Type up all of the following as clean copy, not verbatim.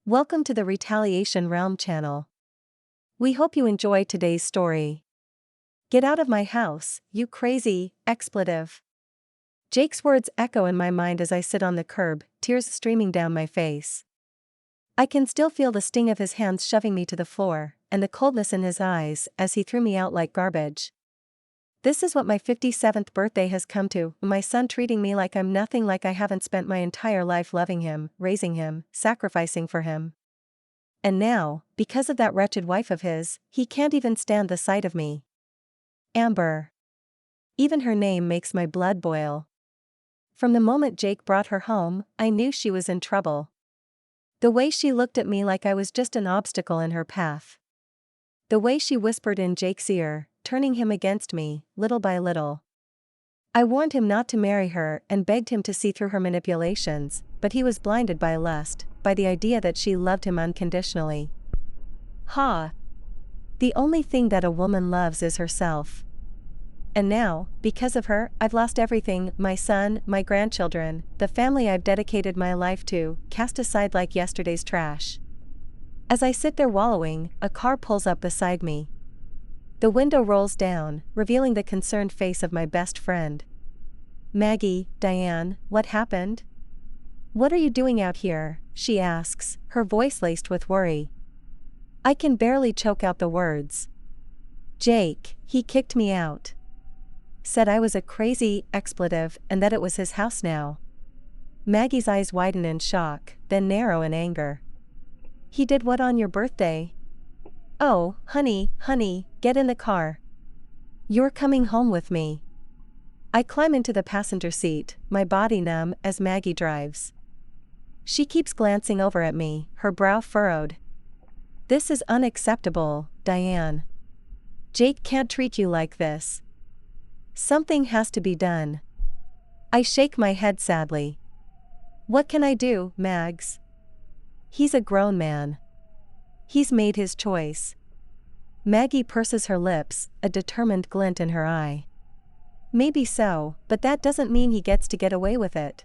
Welcome to the Retaliation Realm channel. We hope you enjoy today's story. Get out of my house, you crazy, expletive. Jake's words echo in my mind as I sit on the curb, tears streaming down my face. I can still feel the sting of his hands shoving me to the floor, and the coldness in his eyes as he threw me out like garbage. This is what my 57th birthday has come to, my son treating me like I'm nothing, like I haven't spent my entire life loving him, raising him, sacrificing for him. And now, because of that wretched wife of his, he can't even stand the sight of me. Amber. Even her name makes my blood boil. From the moment Jake brought her home, I knew she was in trouble. The way she looked at me like I was just an obstacle in her path. The way she whispered in Jake's ear, turning him against me, little by little. I warned him not to marry her and begged him to see through her manipulations, but he was blinded by lust, by the idea that she loved him unconditionally. The only thing that a woman loves is herself. And now, because of her, I've lost everything, my son, my grandchildren, the family I've dedicated my life to, cast aside like yesterday's trash. As I sit there wallowing, a car pulls up beside me. The window rolls down, revealing the concerned face of my best friend. Maggie, Diane, what happened? What are you doing out here? She asks, her voice laced with worry. I can barely choke out the words. Jake, he kicked me out. Said I was a crazy, expletive, and that it was his house now. Maggie's eyes widen in shock, then narrow in anger. He did what on your birthday? Oh, honey, get in the car. You're coming home with me. I climb into the passenger seat, my body numb as Maggie drives. She keeps glancing over at me, her brow furrowed. This is unacceptable, Diane. Jake can't treat you like this. Something has to be done. I shake my head sadly. What can I do, Mags? He's a grown man. He's made his choice. Maggie purses her lips, a determined glint in her eye. Maybe so, but that doesn't mean he gets to get away with it.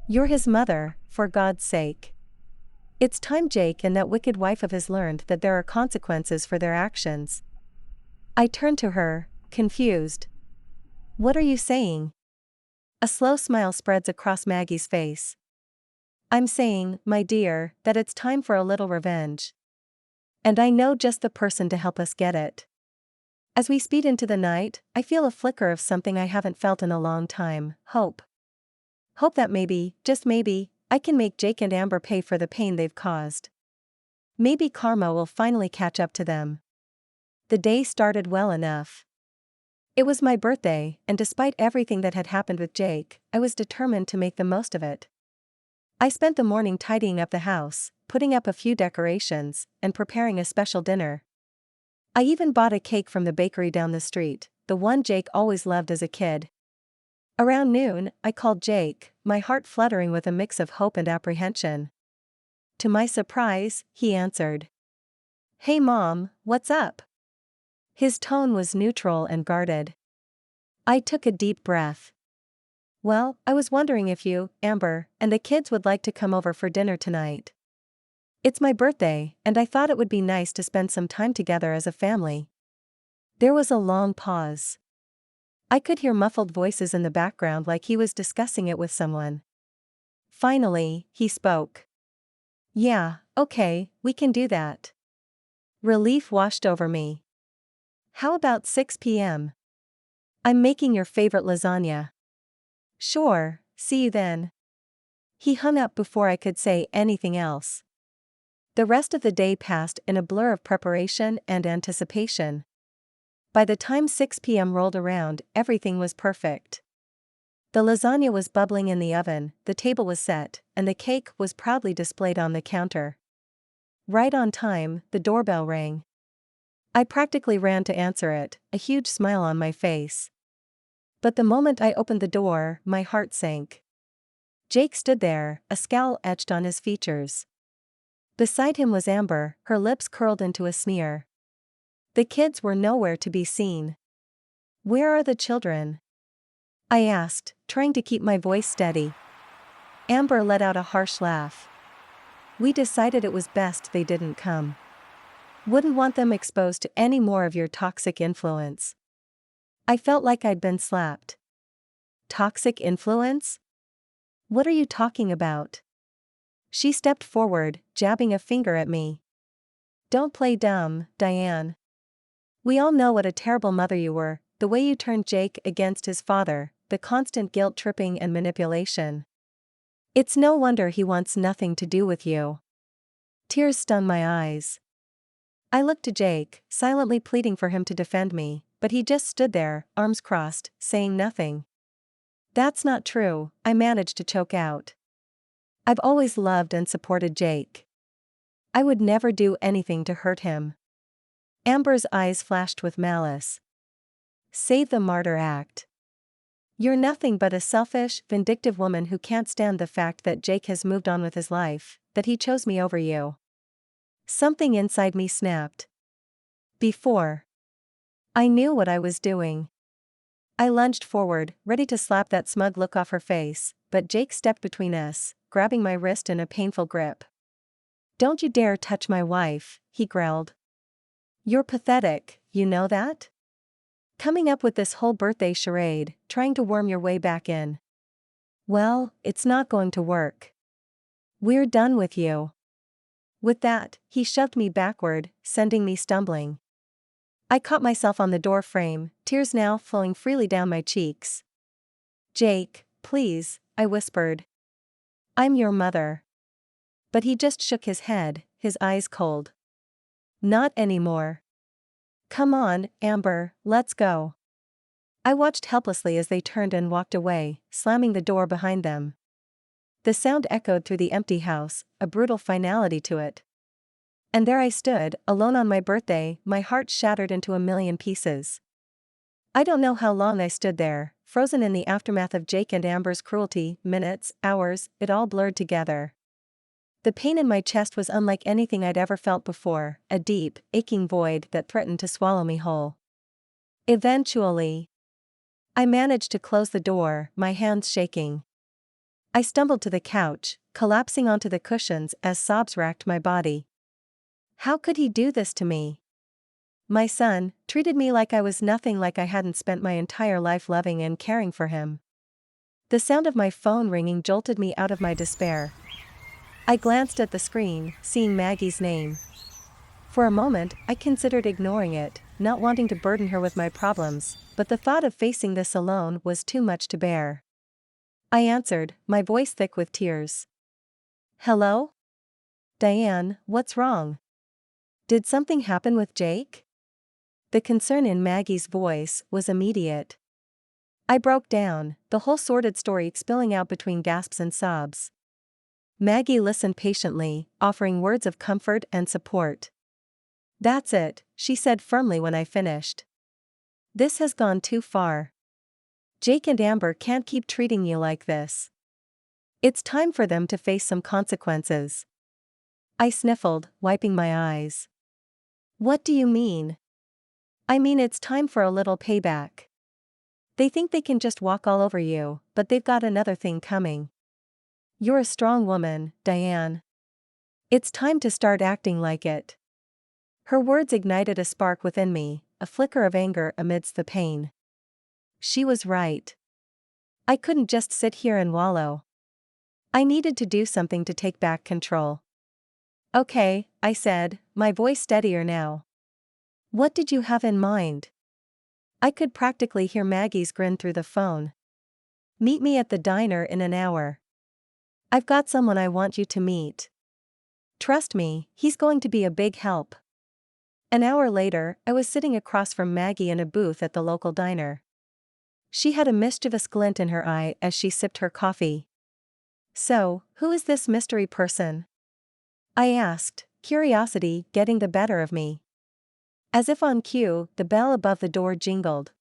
You're his mother, for God's sake. It's time Jake and that wicked wife of his learned that there are consequences for their actions. I turn to her, confused. What are you saying? A slow smile spreads across Maggie's face. I'm saying, my dear, that it's time for a little revenge. And I know just the person to help us get it. As we speed into the night, I feel a flicker of something I haven't felt in a long time, hope. Hope that maybe, just maybe, I can make Jake and Amber pay for the pain they've caused. Maybe karma will finally catch up to them. The day started well enough. It was my birthday, and despite everything that had happened with Jake, I was determined to make the most of it. I spent the morning tidying up the house, putting up a few decorations, and preparing a special dinner. I even bought a cake from the bakery down the street, the one Jake always loved as a kid. Around noon, I called Jake, my heart fluttering with a mix of hope and apprehension. To my surprise, he answered. Hey Mom, what's up? His tone was neutral and guarded. I took a deep breath. Well, I was wondering if you, Amber, and the kids would like to come over for dinner tonight. It's my birthday, and I thought it would be nice to spend some time together as a family. There was a long pause. I could hear muffled voices in the background like he was discussing it with someone. Finally, he spoke. Yeah, okay, we can do that. Relief washed over me. How about 6 p.m.? I'm making your favorite lasagna. Sure, see you then. He hung up before I could say anything else. The rest of the day passed in a blur of preparation and anticipation. By the time 6 p.m. rolled around, everything was perfect. The lasagna was bubbling in the oven, the table was set, and the cake was proudly displayed on the counter. Right on time, the doorbell rang. I practically ran to answer it, a huge smile on my face. But the moment I opened the door, my heart sank. Jake stood there, a scowl etched on his features. Beside him was Amber, her lips curled into a sneer. The kids were nowhere to be seen. Where are the children? I asked, trying to keep my voice steady. Amber let out a harsh laugh. We decided it was best they didn't come. Wouldn't want them exposed to any more of your toxic influence. I felt like I'd been slapped. Toxic influence? What are you talking about? She stepped forward, jabbing a finger at me. Don't play dumb, Diane. We all know what a terrible mother you were, the way you turned Jake against his father, the constant guilt-tripping and manipulation. It's no wonder he wants nothing to do with you. Tears stung my eyes. I looked to Jake, silently pleading for him to defend me, but he just stood there, arms crossed, saying nothing. That's not true, I managed to choke out. I've always loved and supported Jake. I would never do anything to hurt him. Amber's eyes flashed with malice. Save the martyr act. You're nothing but a selfish, vindictive woman who can't stand the fact that Jake has moved on with his life, that he chose me over you. Something inside me snapped. Before I knew what I was doing, I lunged forward, ready to slap that smug look off her face, but Jake stepped between us, grabbing my wrist in a painful grip. Don't you dare touch my wife, he growled. You're pathetic, you know that? Coming up with this whole birthday charade, trying to worm your way back in. Well, it's not going to work. We're done with you. With that, he shoved me backward, sending me stumbling. I caught myself on the door frame, tears now flowing freely down my cheeks. Jake, please, I whispered. I'm your mother. But he just shook his head, his eyes cold. Not anymore. Come on, Amber, let's go. I watched helplessly as they turned and walked away, slamming the door behind them. The sound echoed through the empty house, a brutal finality to it. And there I stood, alone on my birthday, my heart shattered into a million pieces. I don't know how long I stood there, frozen in the aftermath of Jake and Amber's cruelty, minutes, hours, it all blurred together. The pain in my chest was unlike anything I'd ever felt before, a deep, aching void that threatened to swallow me whole. Eventually, I managed to close the door, my hands shaking. I stumbled to the couch, collapsing onto the cushions as sobs racked my body. How could he do this to me? My son treated me like I was nothing, like I hadn't spent my entire life loving and caring for him. The sound of my phone ringing jolted me out of my despair. I glanced at the screen, seeing Maggie's name. For a moment, I considered ignoring it, not wanting to burden her with my problems, but the thought of facing this alone was too much to bear. I answered, my voice thick with tears. Hello? Diane, what's wrong? Did something happen with Jake? The concern in Maggie's voice was immediate. I broke down, the whole sordid story spilling out between gasps and sobs. Maggie listened patiently, offering words of comfort and support. That's it, she said firmly when I finished. This has gone too far. Jake and Amber can't keep treating you like this. It's time for them to face some consequences. I sniffled, wiping my eyes. What do you mean? I mean it's time for a little payback. They think they can just walk all over you, but they've got another thing coming. You're a strong woman, Diane. It's time to start acting like it. Her words ignited a spark within me, a flicker of anger amidst the pain. She was right. I couldn't just sit here and wallow. I needed to do something to take back control. Okay, I said, my voice steadier now. What did you have in mind? I could practically hear Maggie's grin through the phone. Meet me at the diner in an hour. I've got someone I want you to meet. Trust me, he's going to be a big help. An hour later, I was sitting across from Maggie in a booth at the local diner. She had a mischievous glint in her eye as she sipped her coffee. So, who is this mystery person? I asked, curiosity getting the better of me. As if on cue, the bell above the door jingled.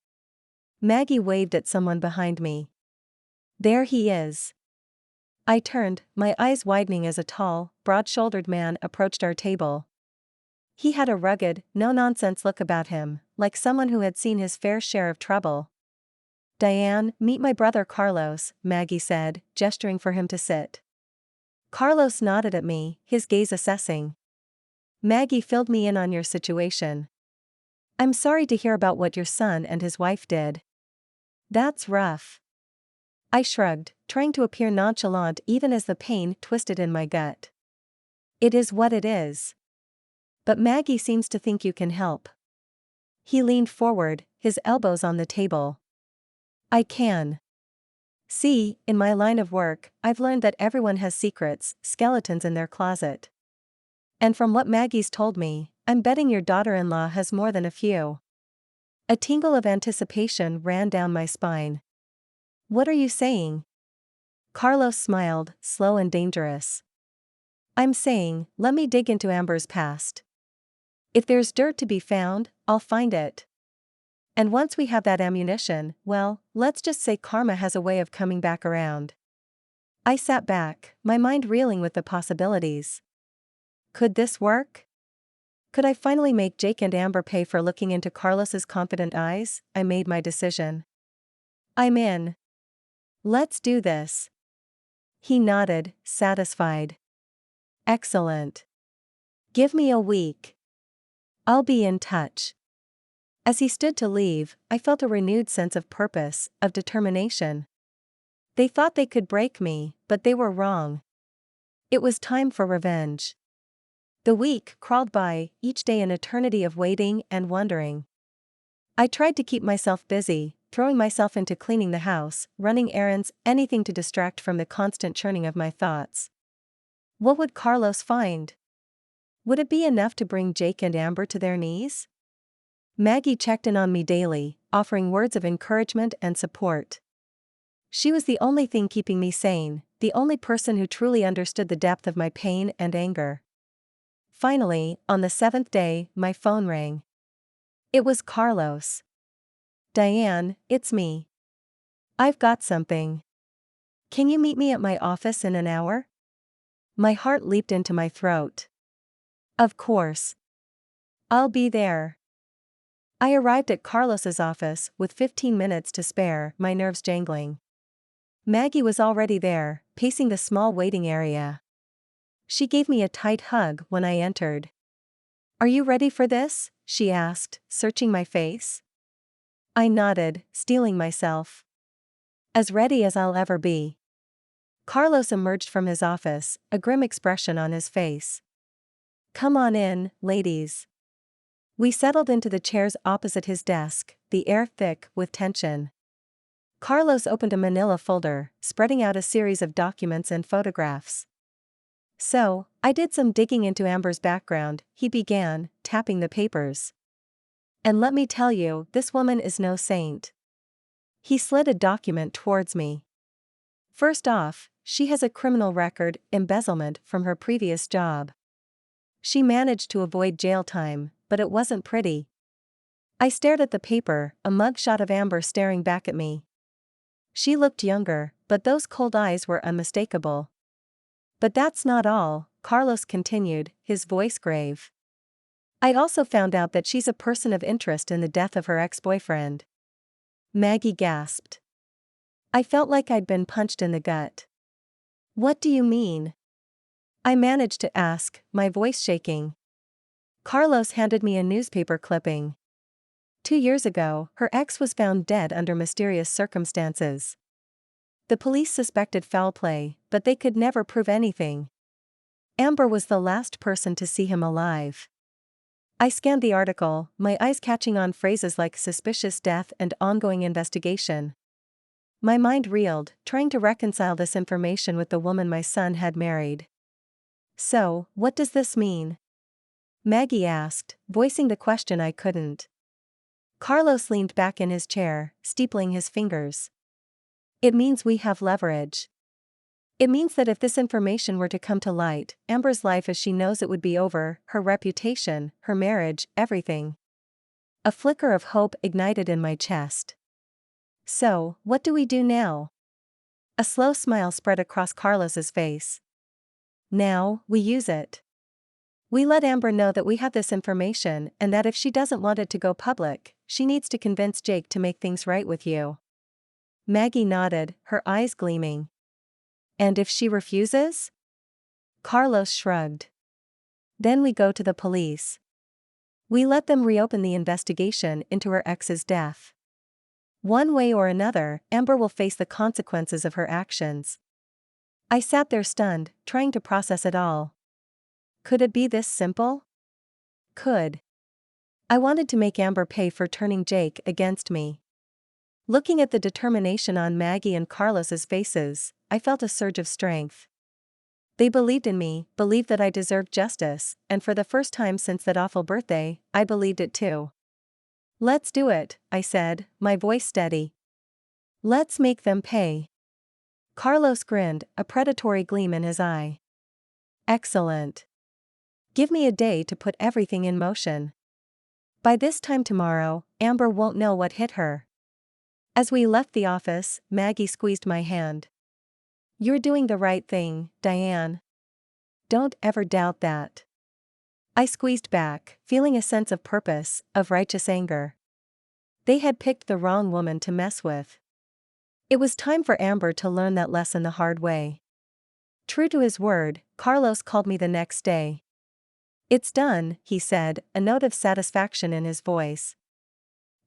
Maggie waved at someone behind me. There he is. I turned, my eyes widening as a tall, broad-shouldered man approached our table. He had a rugged, no-nonsense look about him, like someone who had seen his fair share of trouble. Diane, meet my brother Carlos, Maggie said, gesturing for him to sit. Carlos nodded at me, his gaze assessing. Maggie filled me in on your situation. I'm sorry to hear about what your son and his wife did. That's rough. I shrugged, trying to appear nonchalant even as the pain twisted in my gut. It is what it is. But Maggie seems to think you can help. He leaned forward, his elbows on the table. I can. See, in my line of work, I've learned that everyone has secrets, skeletons in their closet. And from what Maggie's told me, I'm betting your daughter-in-law has more than a few. A tingle of anticipation ran down my spine. What are you saying? Carlos smiled, slow and dangerous. I'm saying, let me dig into Amber's past. If there's dirt to be found, I'll find it. And once we have that ammunition, well, let's just say karma has a way of coming back around. I sat back, my mind reeling with the possibilities. Could this work? Could I finally make Jake and Amber pay for looking into Carlos's confident eyes? I made my decision. I'm in. Let's do this. He nodded, satisfied. Excellent. Give me a week. I'll be in touch. As he stood to leave, I felt a renewed sense of purpose, of determination. They thought they could break me, but they were wrong. It was time for revenge. The week crawled by, each day an eternity of waiting and wondering. I tried to keep myself busy, throwing myself into cleaning the house, running errands, anything to distract from the constant churning of my thoughts. What would Carlos find? Would it be enough to bring Jake and Amber to their knees? Maggie checked in on me daily, offering words of encouragement and support. She was the only thing keeping me sane, the only person who truly understood the depth of my pain and anger. Finally, on the 7th day, my phone rang. It was Carlos. Diane, it's me. I've got something. Can you meet me at my office in an hour? My heart leaped into my throat. Of course. I'll be there. I arrived at Carlos's office with 15 minutes to spare, my nerves jangling. Maggie was already there, pacing the small waiting area. She gave me a tight hug when I entered. Are you ready for this? She asked, searching my face. I nodded, steeling myself. As ready as I'll ever be. Carlos emerged from his office, a grim expression on his face. Come on in, ladies. We settled into the chairs opposite his desk, the air thick with tension. Carlos opened a manila folder, spreading out a series of documents and photographs. So, I did some digging into Amber's background, he began, tapping the papers. And let me tell you, this woman is no saint. He slid a document towards me. First off, she has a criminal record, embezzlement from her previous job. She managed to avoid jail time, but it wasn't pretty. I stared at the paper, a mugshot of Amber staring back at me. She looked younger, but those cold eyes were unmistakable. But that's not all, Carlos continued, his voice grave. I also found out that she's a person of interest in the death of her ex-boyfriend. Maggie gasped. I felt like I'd been punched in the gut. What do you mean? I managed to ask, my voice shaking. Carlos handed me a newspaper clipping. 2 years ago, her ex was found dead under mysterious circumstances. The police suspected foul play, but they could never prove anything. Amber was the last person to see him alive. I scanned the article, my eyes catching on phrases like suspicious death and ongoing investigation. My mind reeled, trying to reconcile this information with the woman my son had married. So, what does this mean? Maggie asked, voicing the question I couldn't. Carlos leaned back in his chair, steepling his fingers. It means we have leverage. It means that if this information were to come to light, Amber's life as she knows it would be over, her reputation, her marriage, everything. A flicker of hope ignited in my chest. So, what do we do now? A slow smile spread across Carlos's face. Now, we use it. We let Amber know that we have this information and that if she doesn't want it to go public, she needs to convince Jake to make things right with you. Maggie nodded, her eyes gleaming. And if she refuses? Carlos shrugged. Then we go to the police. We let them reopen the investigation into her ex's death. One way or another, Amber will face the consequences of her actions. I sat there stunned, trying to process it all. Could it be this simple? Could. I wanted to make Amber pay for turning Jake against me. Looking at the determination on Maggie and Carlos's faces, I felt a surge of strength. They believed in me, believed that I deserved justice, and for the first time since that awful birthday, I believed it too. Let's do it, I said, my voice steady. Let's make them pay. Carlos grinned, a predatory gleam in his eye. Excellent. Give me a day to put everything in motion. By this time tomorrow, Amber won't know what hit her. As we left the office, Maggie squeezed my hand. You're doing the right thing, Diane. Don't ever doubt that. I squeezed back, feeling a sense of purpose, of righteous anger. They had picked the wrong woman to mess with. It was time for Amber to learn that lesson the hard way. True to his word, Carlos called me the next day. It's done, he said, a note of satisfaction in his voice.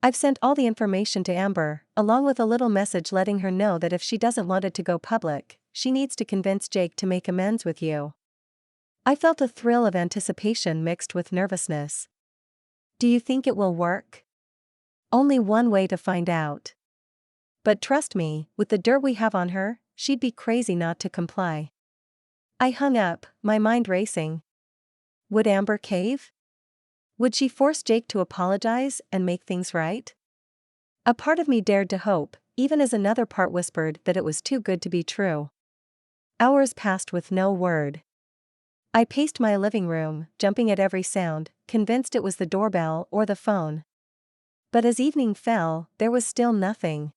I've sent all the information to Amber, along with a little message letting her know that if she doesn't want it to go public, she needs to convince Jake to make amends with you. I felt a thrill of anticipation mixed with nervousness. Do you think it will work? Only one way to find out. But trust me, with the dirt we have on her, she'd be crazy not to comply. I hung up, my mind racing. Would Amber cave? Would she force Jake to apologize and make things right? A part of me dared to hope, even as another part whispered that it was too good to be true. Hours passed with no word. I paced my living room, jumping at every sound, convinced it was the doorbell or the phone. But as evening fell, there was still nothing.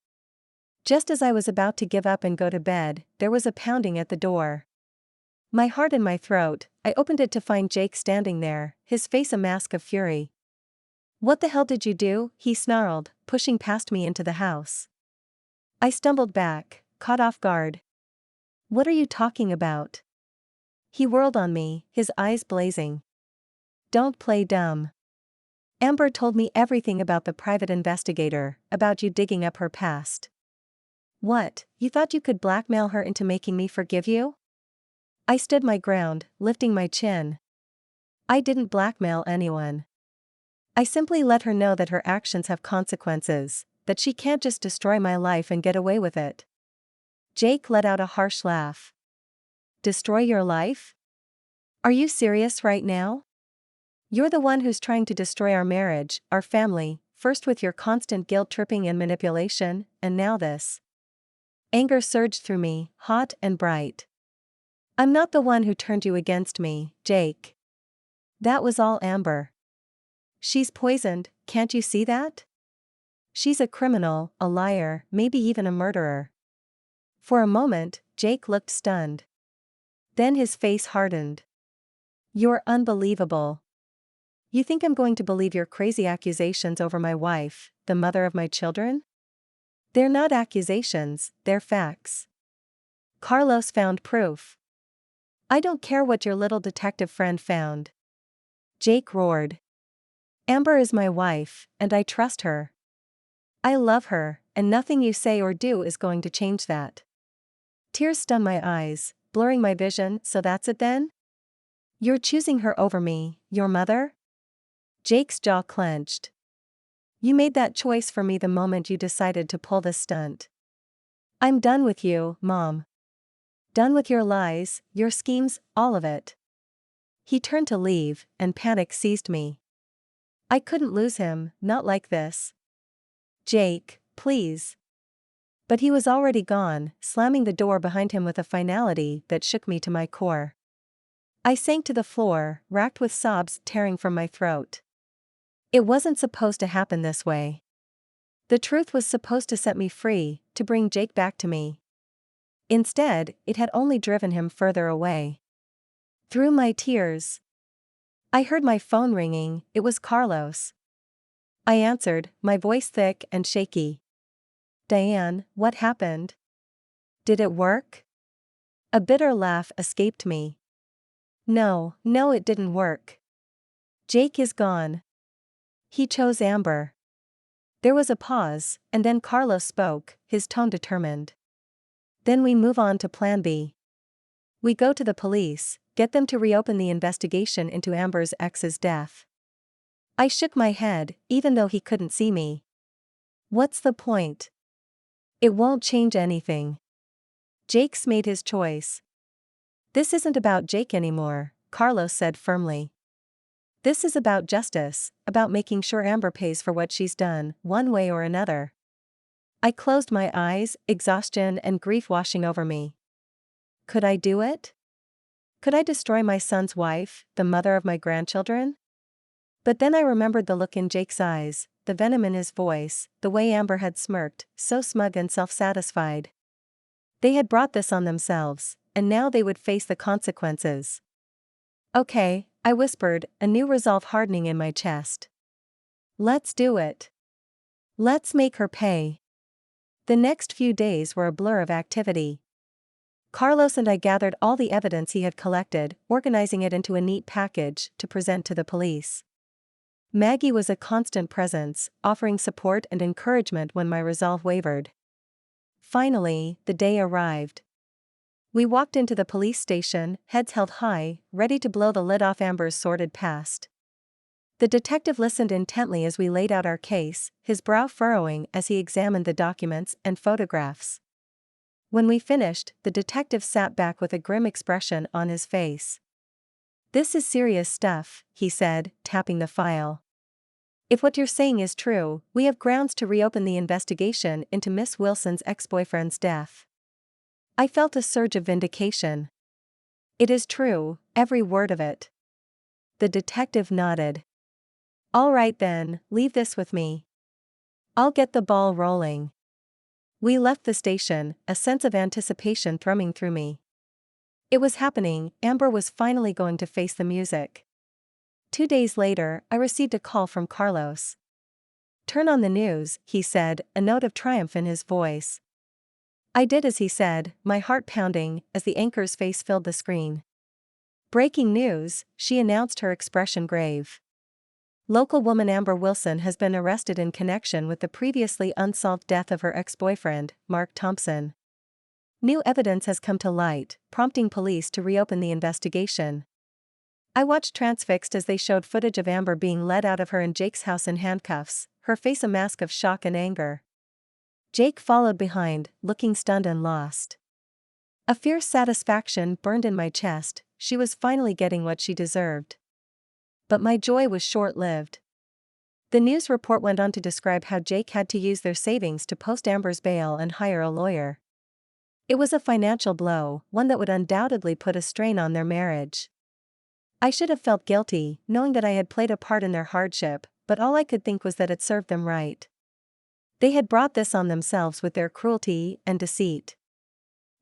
Just as I was about to give up and go to bed, there was a pounding at the door. My heart in my throat, I opened it to find Jake standing there, his face a mask of fury. What the hell did you do? He snarled, pushing past me into the house. I stumbled back, caught off guard. What are you talking about? He whirled on me, his eyes blazing. Don't play dumb. Amber told me everything about the private investigator, about you digging up her past. What, you thought you could blackmail her into making me forgive you? I stood my ground, lifting my chin. I didn't blackmail anyone. I simply let her know that her actions have consequences, that she can't just destroy my life and get away with it. Jake let out a harsh laugh. Destroy your life? Are you serious right now? You're the one who's trying to destroy our marriage, our family, first with your constant guilt-tripping and manipulation, and now this. Anger surged through me, hot and bright. I'm not the one who turned you against me, Jake. That was all Amber. She's poisoned, can't you see that? She's a criminal, a liar, maybe even a murderer. For a moment, Jake looked stunned. Then his face hardened. You're unbelievable. You think I'm going to believe your crazy accusations over my wife, the mother of my children? They're not accusations, they're facts. Carlos found proof. I don't care what your little detective friend found. Jake roared. Amber is my wife, and I trust her. I love her, and nothing you say or do is going to change that. Tears stung my eyes, blurring my vision. So that's it then? You're choosing her over me, your mother? Jake's jaw clenched. You made that choice for me the moment you decided to pull this stunt. I'm done with you, Mom. Done with your lies, your schemes, all of it. He turned to leave, and panic seized me. I couldn't lose him, not like this. Jake, please. But he was already gone, slamming the door behind him with a finality that shook me to my core. I sank to the floor, racked with sobs tearing from my throat. It wasn't supposed to happen this way. The truth was supposed to set me free, to bring Jake back to me. Instead, it had only driven him further away. Through my tears, I heard my phone ringing. It was Carlos. I answered, my voice thick and shaky. Diane, what happened? Did it work? A bitter laugh escaped me. No, it didn't work. Jake is gone. He chose Amber. There was a pause, and then Carlos spoke, his tone determined. Then we move on to Plan B. We go to the police, get them to reopen the investigation into Amber's ex's death. I shook my head, even though he couldn't see me. What's the point? It won't change anything. Jake's made his choice. This isn't about Jake anymore, Carlos said firmly. This is about justice, about making sure Amber pays for what she's done, one way or another. I closed my eyes, exhaustion and grief washing over me. Could I do it? Could I destroy my son's wife, the mother of my grandchildren? But then I remembered the look in Jake's eyes, the venom in his voice, the way Amber had smirked, so smug and self-satisfied. They had brought this on themselves, and now they would face the consequences. Okay, I whispered, a new resolve hardening in my chest. Let's do it. Let's make her pay. The next few days were a blur of activity. Carlos and I gathered all the evidence he had collected, organizing it into a neat package to present to the police. Maggie was a constant presence, offering support and encouragement when my resolve wavered. Finally, the day arrived. We walked into the police station, heads held high, ready to blow the lid off Amber's sordid past. The detective listened intently as we laid out our case, his brow furrowing as he examined the documents and photographs. When we finished, the detective sat back with a grim expression on his face. This is serious stuff, he said, tapping the file. If what you're saying is true, we have grounds to reopen the investigation into Miss Wilson's ex-boyfriend's death. I felt a surge of vindication. It is true, every word of it. The detective nodded. All right then, leave this with me. I'll get the ball rolling. We left the station, a sense of anticipation thrumming through me. It was happening, Amber was finally going to face the music. 2 days later, I received a call from Carlos. Turn on the news, he said, a note of triumph in his voice. I did as he said, my heart pounding, as the anchor's face filled the screen. Breaking news, she announced, her expression grave. Local woman Amber Wilson has been arrested in connection with the previously unsolved death of her ex-boyfriend, Mark Thompson. New evidence has come to light, prompting police to reopen the investigation. I watched transfixed as they showed footage of Amber being led out of her and Jake's house in handcuffs, her face a mask of shock and anger. Jake followed behind, looking stunned and lost. A fierce satisfaction burned in my chest, she was finally getting what she deserved. But my joy was short-lived. The news report went on to describe how Jake had to use their savings to post Amber's bail and hire a lawyer. It was a financial blow, one that would undoubtedly put a strain on their marriage. I should have felt guilty, knowing that I had played a part in their hardship, but all I could think was that it served them right. They had brought this on themselves with their cruelty and deceit.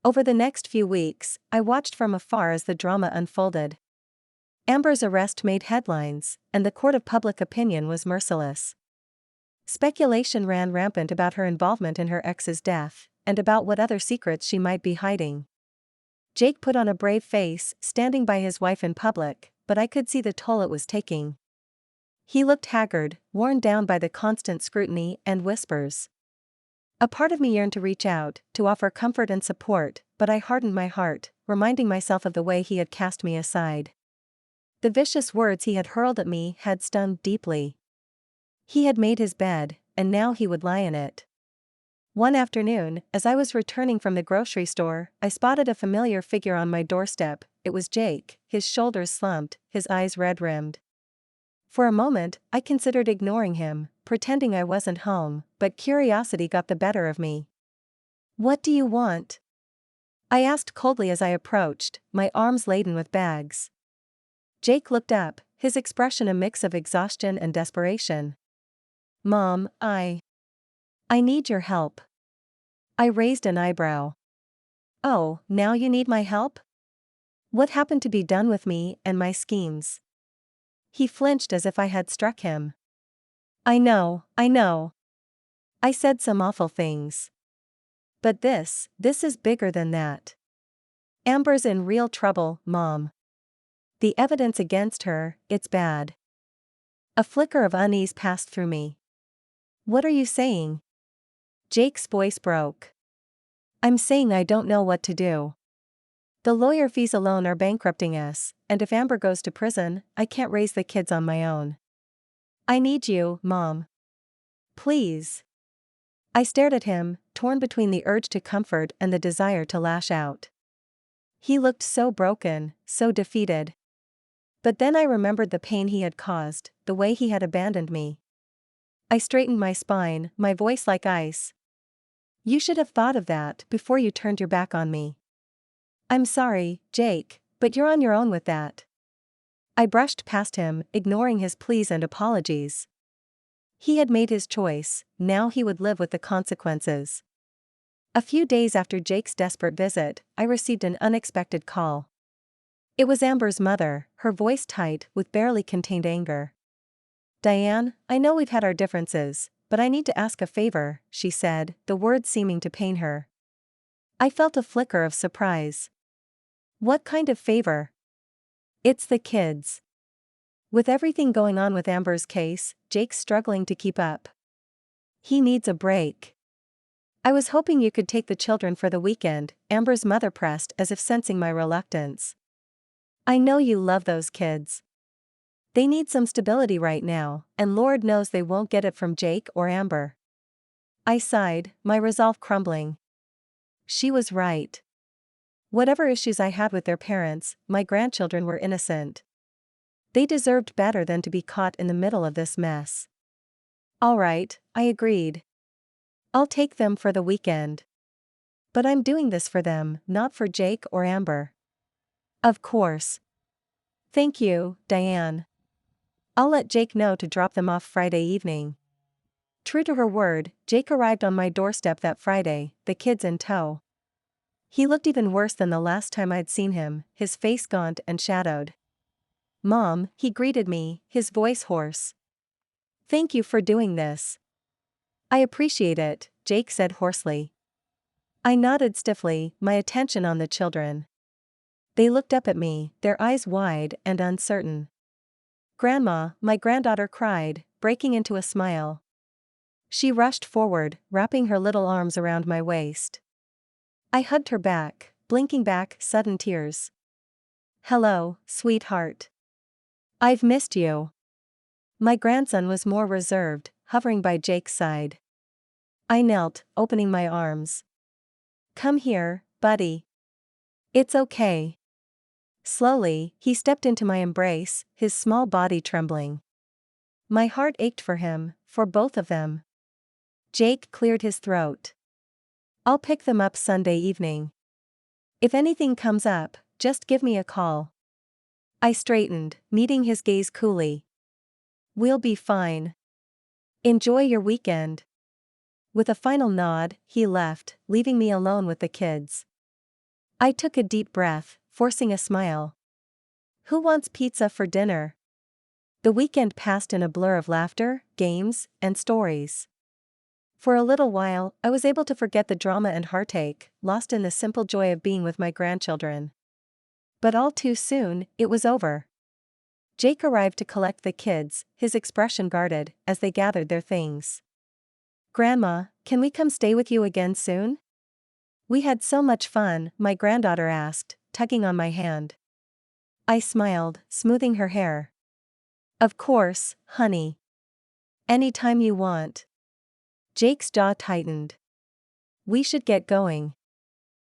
Over the next few weeks, I watched from afar as the drama unfolded. Amber's arrest made headlines, and the court of public opinion was merciless. Speculation ran rampant about her involvement in her ex's death, and about what other secrets she might be hiding. Jake put on a brave face, standing by his wife in public, but I could see the toll it was taking. He looked haggard, worn down by the constant scrutiny and whispers. A part of me yearned to reach out, to offer comfort and support, but I hardened my heart, reminding myself of the way he had cast me aside. The vicious words he had hurled at me had stung deeply. He had made his bed, and now he would lie in it. One afternoon, as I was returning from the grocery store, I spotted a familiar figure on my doorstep. It was Jake, his shoulders slumped, his eyes red-rimmed. For a moment, I considered ignoring him, pretending I wasn't home, but curiosity got the better of me. "What do you want?" I asked coldly as I approached, my arms laden with bags. Jake looked up, his expression a mix of exhaustion and desperation. "Mom, I need your help." I raised an eyebrow. "Oh, now you need my help? What happened to be done with me and my schemes?" He flinched as if I had struck him. I know. I said some awful things. But this is bigger than that. Amber's in real trouble, Mom. The evidence against her, it's bad. A flicker of unease passed through me. What are you saying? Jake's voice broke. I'm saying I don't know what to do. The lawyer fees alone are bankrupting us, and if Amber goes to prison, I can't raise the kids on my own. I need you, Mom. Please. I stared at him, torn between the urge to comfort and the desire to lash out. He looked so broken, so defeated. But then I remembered the pain he had caused, the way he had abandoned me. I straightened my spine, my voice like ice. You should have thought of that before you turned your back on me. I'm sorry, Jake, but you're on your own with that. I brushed past him, ignoring his pleas and apologies. He had made his choice, now he would live with the consequences. A few days after Jake's desperate visit, I received an unexpected call. It was Amber's mother, her voice tight with barely contained anger. Diane, I know we've had our differences, but I need to ask a favor, she said, the words seeming to pain her. I felt a flicker of surprise. What kind of favor? It's the kids. With everything going on with Amber's case, Jake's struggling to keep up. He needs a break. I was hoping you could take the children for the weekend, Amber's mother pressed as if sensing my reluctance. I know you love those kids. They need some stability right now, and Lord knows they won't get it from Jake or Amber. I sighed, my resolve crumbling. She was right. Whatever issues I had with their parents, my grandchildren were innocent. They deserved better than to be caught in the middle of this mess. All right, I agreed. I'll take them for the weekend. But I'm doing this for them, not for Jake or Amber. Of course. Thank you, Diane. I'll let Jake know to drop them off Friday evening. True to her word, Jake arrived on my doorstep that Friday, the kids in tow. He looked even worse than the last time I'd seen him, his face gaunt and shadowed. Mom, he greeted me, his voice hoarse. Thank you for doing this. I appreciate it, Jake said hoarsely. I nodded stiffly, my attention on the children. They looked up at me, their eyes wide and uncertain. Grandma, my granddaughter cried, breaking into a smile. She rushed forward, wrapping her little arms around my waist. I hugged her back, blinking back sudden tears. Hello, sweetheart. I've missed you. My grandson was more reserved, hovering by Jake's side. I knelt, opening my arms. Come here, buddy. It's okay. Slowly, he stepped into my embrace, his small body trembling. My heart ached for him, for both of them. Jake cleared his throat. I'll pick them up Sunday evening. If anything comes up, just give me a call. I straightened, meeting his gaze coolly. We'll be fine. Enjoy your weekend. With a final nod, he left, leaving me alone with the kids. I took a deep breath, forcing a smile. Who wants pizza for dinner? The weekend passed in a blur of laughter, games, and stories. For a little while, I was able to forget the drama and heartache, lost in the simple joy of being with my grandchildren. But all too soon, it was over. Jake arrived to collect the kids, his expression guarded, as they gathered their things. Grandma, can we come stay with you again soon? We had so much fun, my granddaughter asked, tugging on my hand. I smiled, smoothing her hair. Of course, honey. Anytime you want. Jake's jaw tightened. We should get going.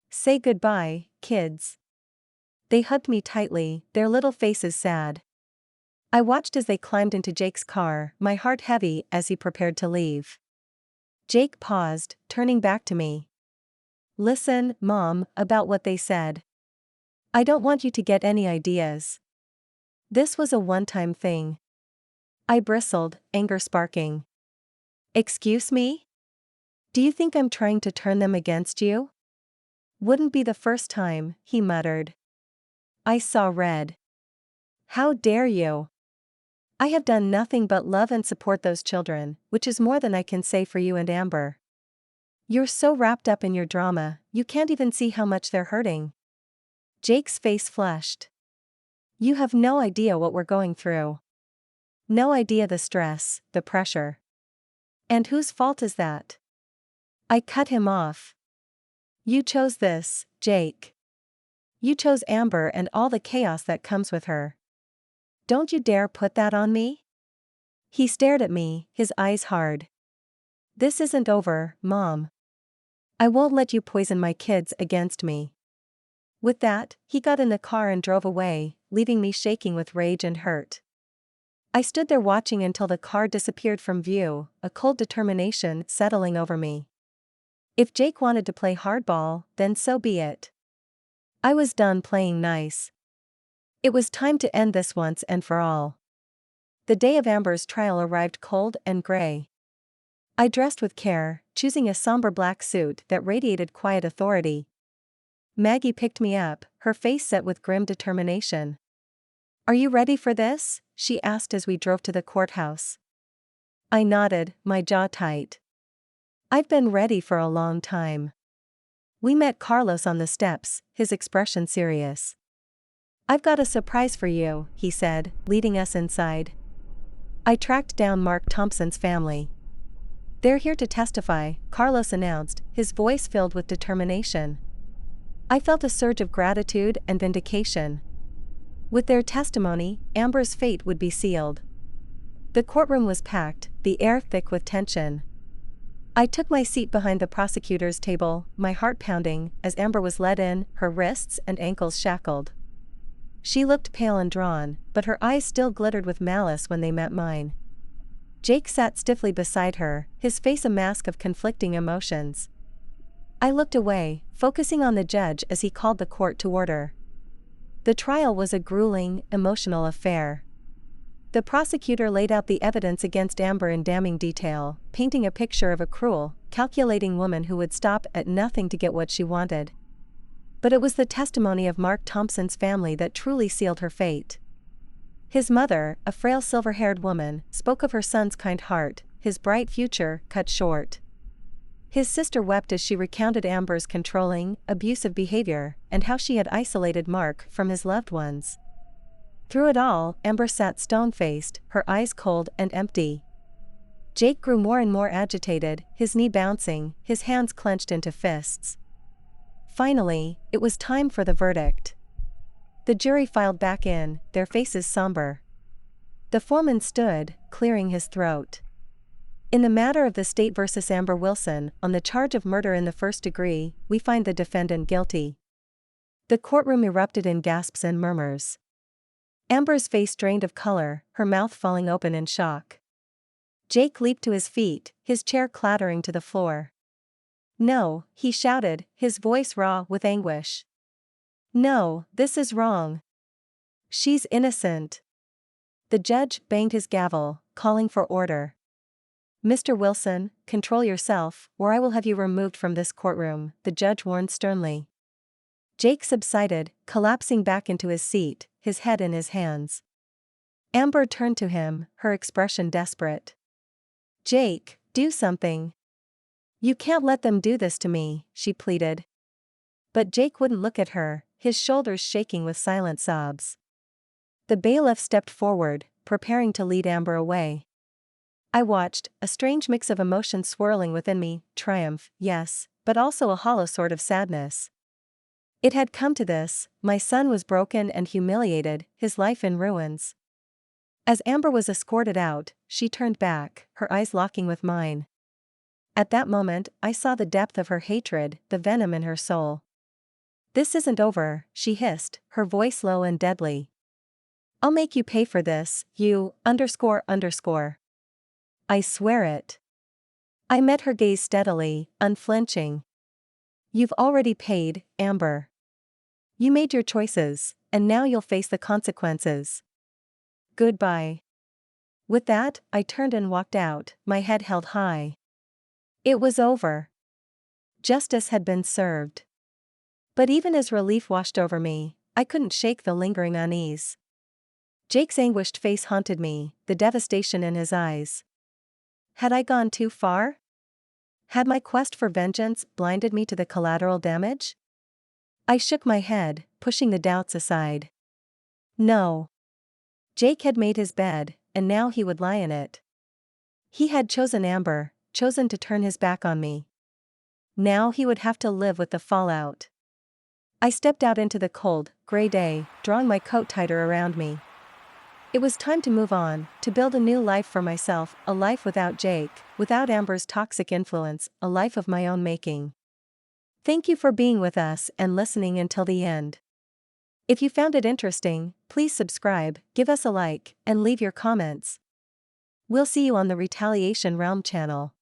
Say goodbye, kids. They hugged me tightly, their little faces sad. I watched as they climbed into Jake's car, my heart heavy as he prepared to leave. Jake paused, turning back to me. Listen, Mom, about what they said. I don't want you to get any ideas. This was a one-time thing. I bristled, anger sparking. Excuse me? Do you think I'm trying to turn them against you? Wouldn't be the first time, he muttered. I saw red. How dare you? I have done nothing but love and support those children, which is more than I can say for you and Amber. You're so wrapped up in your drama, you can't even see how much they're hurting. Jake's face flushed. You have no idea what we're going through. No idea the stress, the pressure. And whose fault is that? I cut him off. You chose this, Jake. You chose Amber and all the chaos that comes with her. Don't you dare put that on me? He stared at me, his eyes hard. This isn't over, Mom. I won't let you poison my kids against me. With that, he got in the car and drove away, leaving me shaking with rage and hurt. I stood there watching until the car disappeared from view, a cold determination settling over me. If Jake wanted to play hardball, then so be it. I was done playing nice. It was time to end this once and for all. The day of Amber's trial arrived cold and gray. I dressed with care, choosing a somber black suit that radiated quiet authority. Maggie picked me up, her face set with grim determination. "Are you ready for this?" she asked as we drove to the courthouse. I nodded, my jaw tight. I've been ready for a long time. We met Carlos on the steps, his expression serious. "I've got a surprise for you," he said, leading us inside. I tracked down Mark Thompson's family. "They're here to testify," Carlos announced, his voice filled with determination. I felt a surge of gratitude and vindication. With their testimony, Amber's fate would be sealed. The courtroom was packed, the air thick with tension. I took my seat behind the prosecutor's table, my heart pounding, as Amber was led in, her wrists and ankles shackled. She looked pale and drawn, but her eyes still glittered with malice when they met mine. Jake sat stiffly beside her, his face a mask of conflicting emotions. I looked away, focusing on the judge as he called the court to order. The trial was a grueling, emotional affair. The prosecutor laid out the evidence against Amber in damning detail, painting a picture of a cruel, calculating woman who would stop at nothing to get what she wanted. But it was the testimony of Mark Thompson's family that truly sealed her fate. His mother, a frail silver-haired woman, spoke of her son's kind heart, his bright future cut short. His sister wept as she recounted Amber's controlling, abusive behavior, and how she had isolated Mark from his loved ones. Through it all, Amber sat stone-faced, her eyes cold and empty. Jake grew more and more agitated, his knee bouncing, his hands clenched into fists. Finally, it was time for the verdict. The jury filed back in, their faces somber. The foreman stood, clearing his throat. "In the matter of the state versus Amber Wilson, on the charge of murder in the first degree, we find the defendant guilty." The courtroom erupted in gasps and murmurs. Amber's face drained of color, her mouth falling open in shock. Jake leaped to his feet, his chair clattering to the floor. "No," he shouted, his voice raw with anguish. "No, this is wrong. She's innocent." The judge banged his gavel, calling for order. "Mr. Wilson, control yourself, or I will have you removed from this courtroom," the judge warned sternly. Jake subsided, collapsing back into his seat, his head in his hands. Amber turned to him, her expression desperate. "Jake, do something. You can't let them do this to me," she pleaded. But Jake wouldn't look at her, his shoulders shaking with silent sobs. The bailiff stepped forward, preparing to lead Amber away. I watched, a strange mix of emotions swirling within me, triumph, yes, but also a hollow sort of sadness. It had come to this, my son was broken and humiliated, his life in ruins. As Amber was escorted out, she turned back, her eyes locking with mine. At that moment, I saw the depth of her hatred, the venom in her soul. "This isn't over," she hissed, her voice low and deadly. "I'll make you pay for this, you, ___." I swear it. I met her gaze steadily, unflinching. "You've already paid, Amber. You made your choices, and now you'll face the consequences. Goodbye." With that, I turned and walked out, my head held high. It was over. Justice had been served. But even as relief washed over me, I couldn't shake the lingering unease. Jake's anguished face haunted me, the devastation in his eyes. Had I gone too far? Had my quest for vengeance blinded me to the collateral damage? I shook my head, pushing the doubts aside. No. Jake had made his bed, and now he would lie in it. He had chosen Amber, chosen to turn his back on me. Now he would have to live with the fallout. I stepped out into the cold, gray day, drawing my coat tighter around me. It was time to move on, to build a new life for myself, a life without Jake, without Amber's toxic influence, a life of my own making. Thank you for being with us and listening until the end. If you found it interesting, please subscribe, give us a like, and leave your comments. We'll see you on the Retaliation Realm channel.